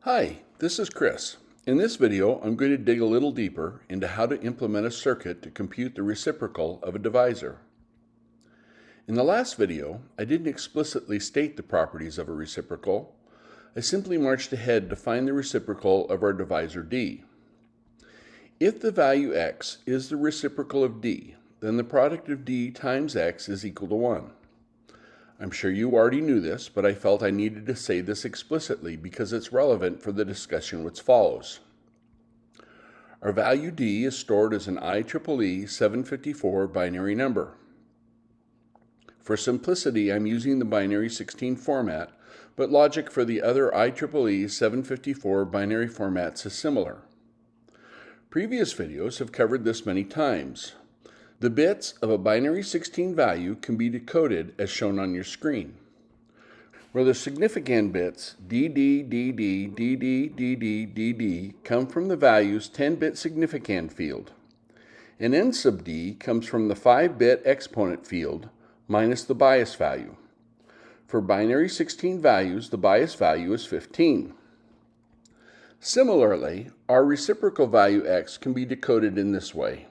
Hi, this is Chris. In this video, I'm going to dig a little deeper into how to implement a circuit to compute the reciprocal of a divisor. In the last video, I didn't explicitly state the properties of a reciprocal. I simply marched ahead to find the reciprocal of our divisor d. If the value x is the reciprocal of d, then the product of d times x is equal to 1. I'm sure you already knew this, but I felt I needed to say this explicitly because it's relevant for the discussion which follows. Our value d is stored as an IEEE 754 binary number. For simplicity, I'm using the binary 16 format, but logic for the other IEEE 754 binary formats is similar. Previous videos have covered this many times. The bits of a binary 16 value can be decoded as shown on your screen, where the significand bits DD, DD, DD, DD, DD come from the value's 10-bit significand field, and N sub D comes from the 5-bit exponent field minus the bias value. For binary 16 values, the bias value is 15. Similarly, our reciprocal value x can be decoded in this way.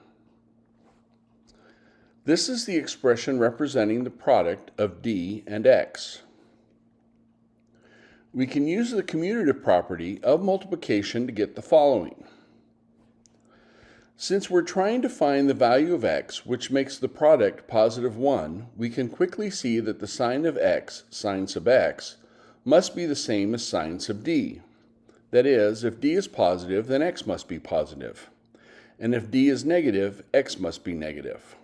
This is the expression representing the product of d and x. We can use the commutative property of multiplication to get the following. Since we're trying to find the value of x, which makes the product positive 1, we can quickly see that the sign of x, sine sub x, must be the same as sine sub d. That is, if d is positive, then x must be positive. And if d is negative, x must be negative.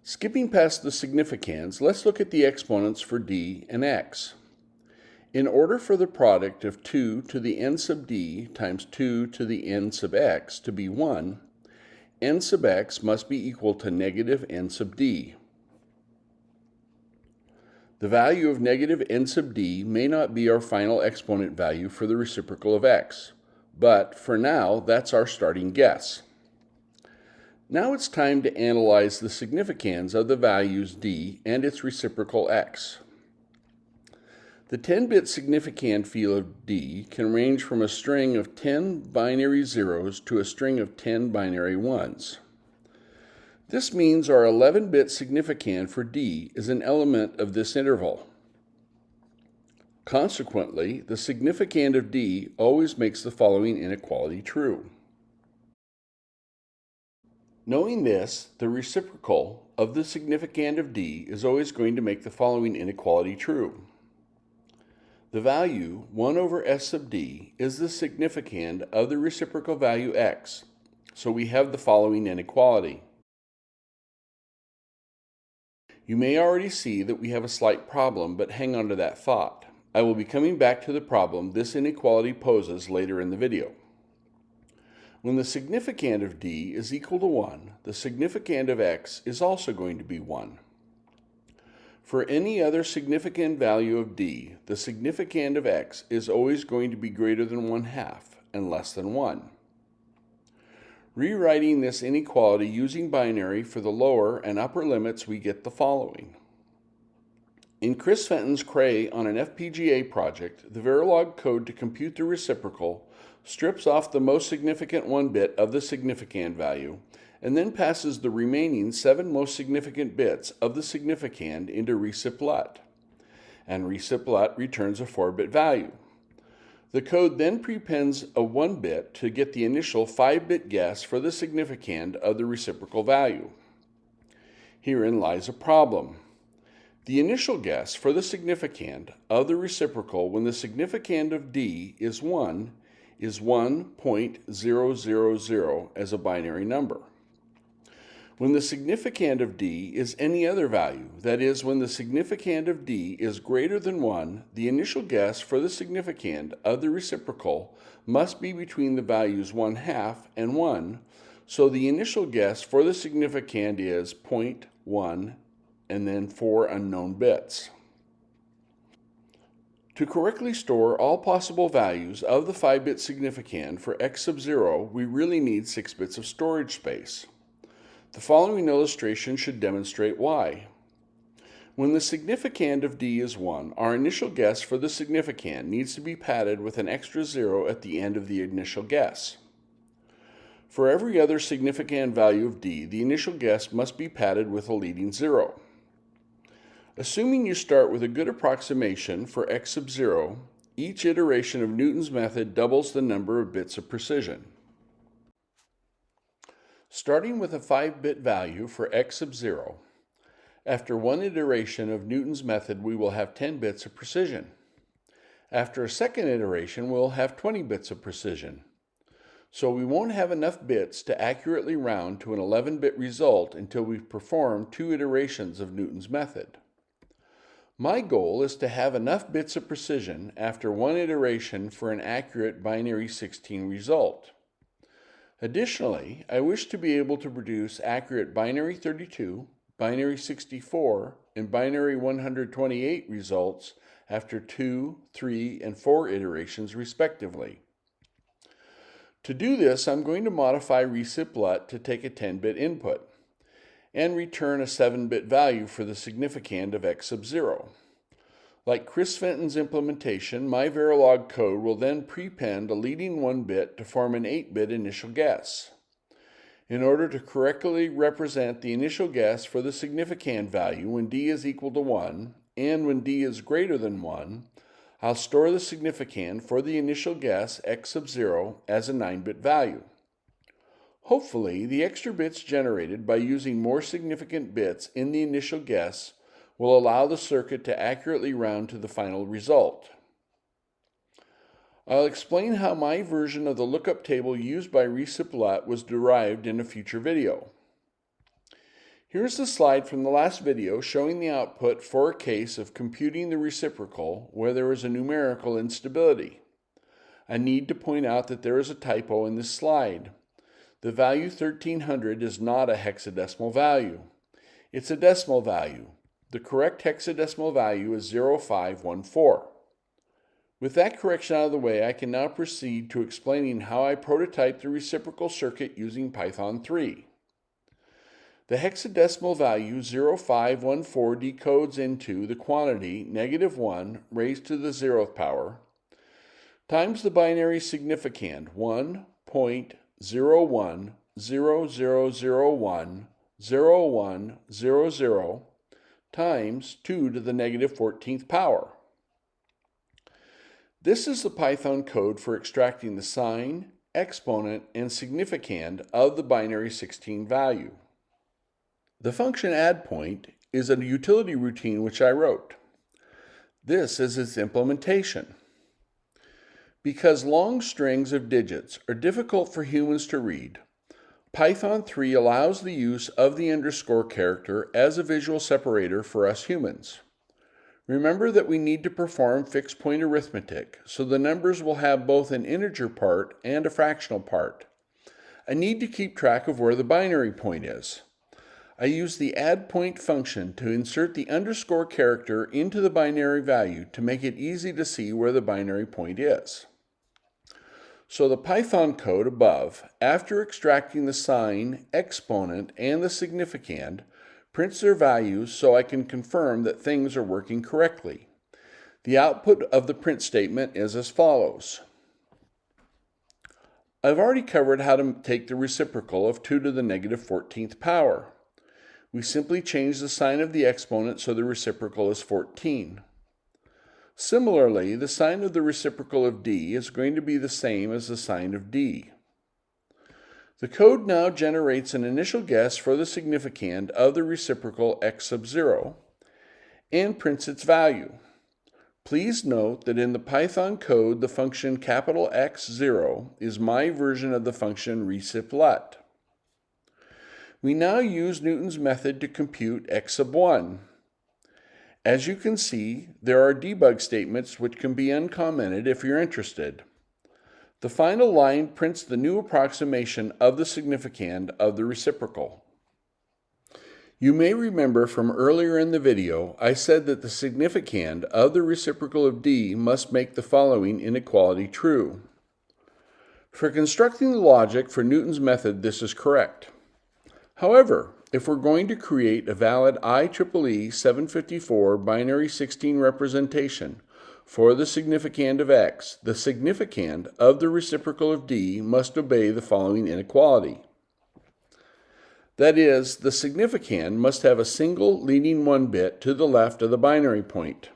Skipping past the significands, let's look at the exponents for d and x. In order for the product of 2 to the n sub d times 2 to the n sub x to be 1, n sub x must be equal to negative n sub d. The value of negative n sub d may not be our final exponent value for the reciprocal of x, but for now, that's our starting guess. Now it's time to analyze the significands of the values d and its reciprocal x. The 10-bit significand field of d can range from a string of 10 binary zeros to a string of 10 binary ones. This means our 11-bit significand for d is an element of this interval. Consequently, the significand of d always makes the following inequality true. Knowing this, the reciprocal of the significand of d is always going to make the following inequality true. The value 1 over s sub d is the significand of the reciprocal value x, so we have the following inequality. You may already see that we have a slight problem, but hang on to that thought. I will be coming back to the problem this inequality poses later in the video. When the significand of d is equal to 1, the significand of x is also going to be 1. For any other significant value of d, the significand of x is always going to be greater than 1/2 and less than 1. Rewriting this inequality using binary for the lower and upper limits, we get the following. In Chris Fenton's Cray on an FPGA project, the Verilog code to compute the reciprocal strips off the most significant 1 bit of the significand value, and then passes the remaining 7 most significant bits of the significand into reciplet, and reciplet returns a 4-bit value. The code then prepends a 1 bit to get the initial 5-bit guess for the significand of the reciprocal value. Herein lies a problem. The initial guess for the significand of the reciprocal when the significand of d is 1 is 1.000 as a binary number. When the significand of d is any other value, that is, when the significand of d is greater than 1, the initial guess for the significand of the reciprocal must be between the values 1/2 and 1, so the initial guess for the significand is 0.1 and then 4 unknown bits. To correctly store all possible values of the 5-bit significand for x sub 0, we really need 6 bits of storage space. The following illustration should demonstrate why. When the significand of d is 1, our initial guess for the significand needs to be padded with an extra 0 at the end of the initial guess. For every other significand value of d, the initial guess must be padded with a leading 0. Assuming you start with a good approximation for x sub 0, each iteration of Newton's method doubles the number of bits of precision. Starting with a 5-bit value for x sub 0, after one iteration of Newton's method we will have 10 bits of precision. After a second iteration we'll have 20 bits of precision. So we won't have enough bits to accurately round to an 11-bit result until we've performed 2 iterations of Newton's method. My goal is to have enough bits of precision after one iteration for an accurate binary 16 result. Additionally, I wish to be able to produce accurate binary 32, binary 64, and binary 128 results after 2, 3, and 4 iterations respectively. To do this, I'm going to modify Reciprocal to take a 10-bit input and return a 7-bit value for the significand of x sub 0. Like Chris Fenton's implementation, my Verilog code will then prepend a leading 1 bit to form an 8-bit initial guess. In order to correctly represent the initial guess for the significand value when d is equal to 1 and when d is greater than 1, I'll store the significand for the initial guess x sub 0 as a 9-bit value. Hopefully, the extra bits generated by using more significant bits in the initial guess will allow the circuit to accurately round to the final result. I'll explain how my version of the lookup table used by Reciprocal was derived in a future video. Here's the slide from the last video showing the output for a case of computing the reciprocal where there is a numerical instability. I need to point out that there is a typo in this slide. The value 1300 is not a hexadecimal value. It's a decimal value. The correct hexadecimal value is 0514. With that correction out of the way, I can now proceed to explaining how I prototyped the reciprocal circuit using Python 3. The hexadecimal value 0514 decodes into the quantity -1 raised to the 0th power times the binary significand 1.01000100100 times 2 to the -14th power. This is the Python code for extracting the sign, exponent, and significand of the binary 16 value. The function addPoint is a utility routine which I wrote. This is its implementation. Because long strings of digits are difficult for humans to read, Python 3 allows the use of the underscore character as a visual separator for us humans. Remember that we need to perform fixed point arithmetic, so the numbers will have both an integer part and a fractional part. I need to keep track of where the binary point is. I use the addPoint function to insert the underscore character into the binary value to make it easy to see where the binary point is. So the Python code above, after extracting the sign, exponent, and the significand, prints their values so I can confirm that things are working correctly. The output of the print statement is as follows. I've already covered how to take the reciprocal of 2 to the -14th power. We simply change the sign of the exponent so the reciprocal is 14. Similarly, the sign of the reciprocal of d is going to be the same as the sign of d. The code now generates an initial guess for the significand of the reciprocal x sub 0 and prints its value. Please note that in the Python code the function X0 is my version of the function Reciprocal. We now use Newton's method to compute x sub 1. As you can see, there are debug statements which can be uncommented if you're interested. The final line prints the new approximation of the significand of the reciprocal. You may remember from earlier in the video, I said that the significand of the reciprocal of d must make the following inequality true. For constructing the logic for Newton's method, this is correct. However, if we're going to create a valid IEEE 754 binary 16 representation for the significand of x, the significand of the reciprocal of d must obey the following inequality. That is, the significand must have a single leading 1 bit to the left of the binary point.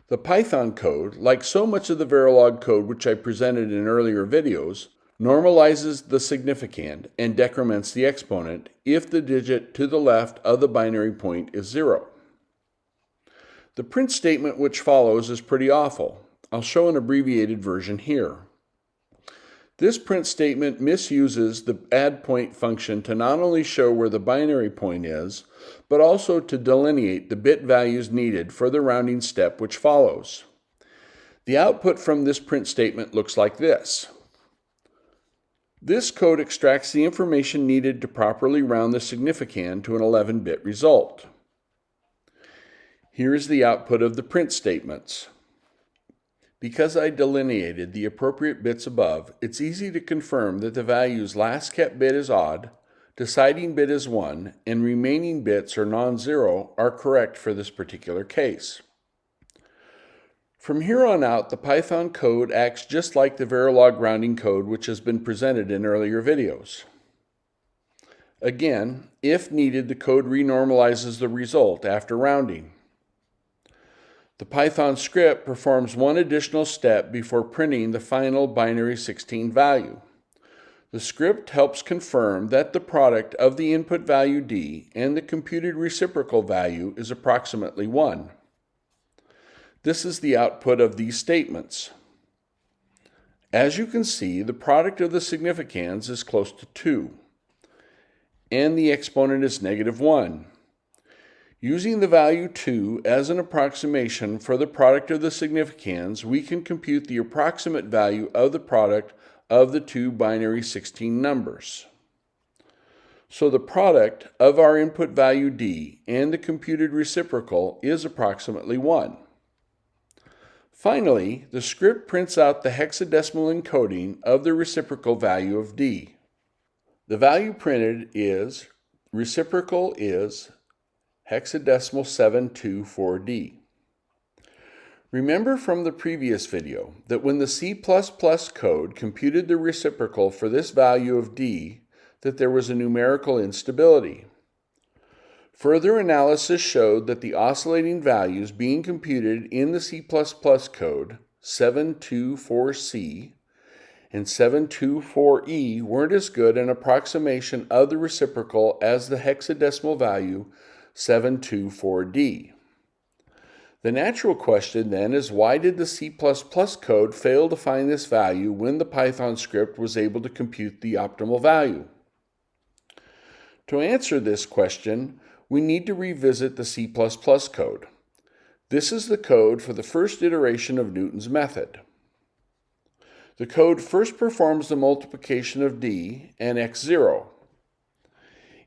The Python code, like so much of the Verilog code which I presented in earlier videos, normalizes the significand and decrements the exponent if the digit to the left of the binary point is 0. The print statement which follows is pretty awful. I'll show an abbreviated version here. This print statement misuses the add point function to not only show where the binary point is, but also to delineate the bit values needed for the rounding step which follows. The output from this print statement looks like this. This code extracts the information needed to properly round the significand to an 11-bit result. Here is the output of the print statements. Because I delineated the appropriate bits above, it's easy to confirm that the value's last kept bit is odd, deciding bit is 1, and remaining bits or non-zero are correct for this particular case. From here on out, the Python code acts just like the Verilog rounding code which has been presented in earlier videos. Again, if needed, the code renormalizes the result after rounding. The Python script performs one additional step before printing the final binary 16 value. The script helps confirm that the product of the input value d and the computed reciprocal value is approximately 1. This is the output of these statements. As you can see, the product of the significands is close to 2, and the exponent is -1. Using the value 2 as an approximation for the product of the significands, we can compute the approximate value of the product of the two binary 16 numbers. So the product of our input value d and the computed reciprocal is approximately 1. Finally, the script prints out the hexadecimal encoding of the reciprocal value of d. The value printed is reciprocal is hexadecimal 724D. Remember from the previous video that when the C++ code computed the reciprocal for this value of d, that there was a numerical instability. Further analysis showed that the oscillating values being computed in the C++ code, 724C and 724E, weren't as good an approximation of the reciprocal as the hexadecimal value 724D. The natural question then is, why did the C++ code fail to find this value when the Python script was able to compute the optimal value? To answer this question, we need to revisit the C++ code. This is the code for the first iteration of Newton's method. The code first performs the multiplication of d and x0.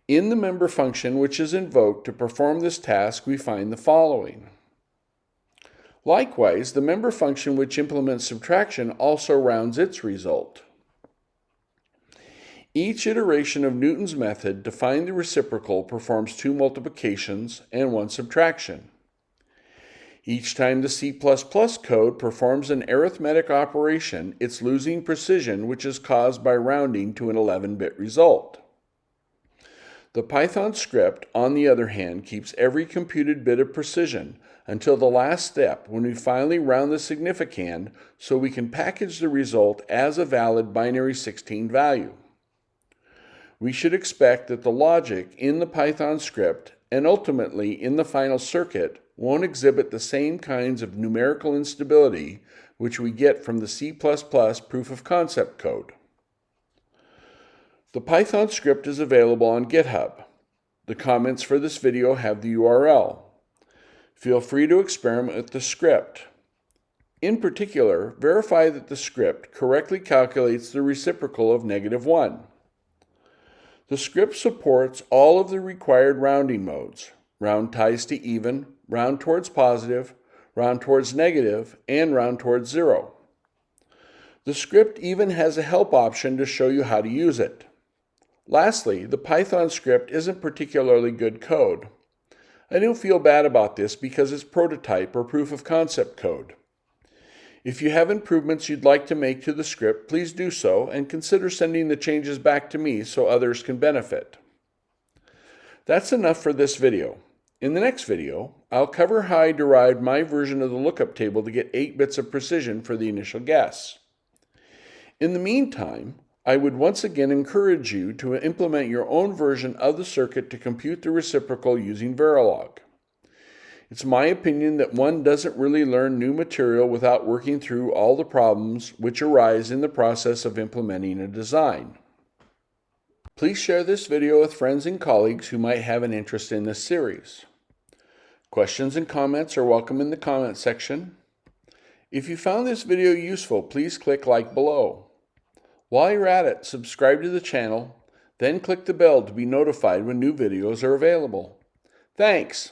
In the member function which is invoked to perform this task, we find the following. Likewise, the member function which implements subtraction also rounds its result. Each iteration of Newton's method to find the reciprocal performs 2 multiplications and 1 subtraction. Each time the C++ code performs an arithmetic operation, it's losing precision, which is caused by rounding to an 11-bit result. The Python script, on the other hand, keeps every computed bit of precision until the last step, when we finally round the significand so we can package the result as a valid binary 16 value. We should expect that the logic in the Python script and ultimately in the final circuit won't exhibit the same kinds of numerical instability which we get from the C++ proof of concept code. The Python script is available on GitHub. The comments for this video have the URL. Feel free to experiment with the script. In particular, verify that the script correctly calculates the reciprocal of -1. The script supports all of the required rounding modes: round ties to even, round towards positive, round towards negative, and round towards 0. The script even has a help option to show you how to use it. Lastly, the Python script isn't particularly good code. I don't feel bad about this because it's prototype or proof of concept code. If you have improvements you'd like to make to the script, please do so and consider sending the changes back to me so others can benefit. That's enough for this video. In the next video, I'll cover how I derived my version of the lookup table to get 8 bits of precision for the initial guess. In the meantime, I would once again encourage you to implement your own version of the circuit to compute the reciprocal using Verilog. It's my opinion that one doesn't really learn new material without working through all the problems which arise in the process of implementing a design. Please share this video with friends and colleagues who might have an interest in this series. Questions and comments are welcome in the comment section. If you found this video useful, please click like below. While you're at it, subscribe to the channel, then click the bell to be notified when new videos are available. Thanks!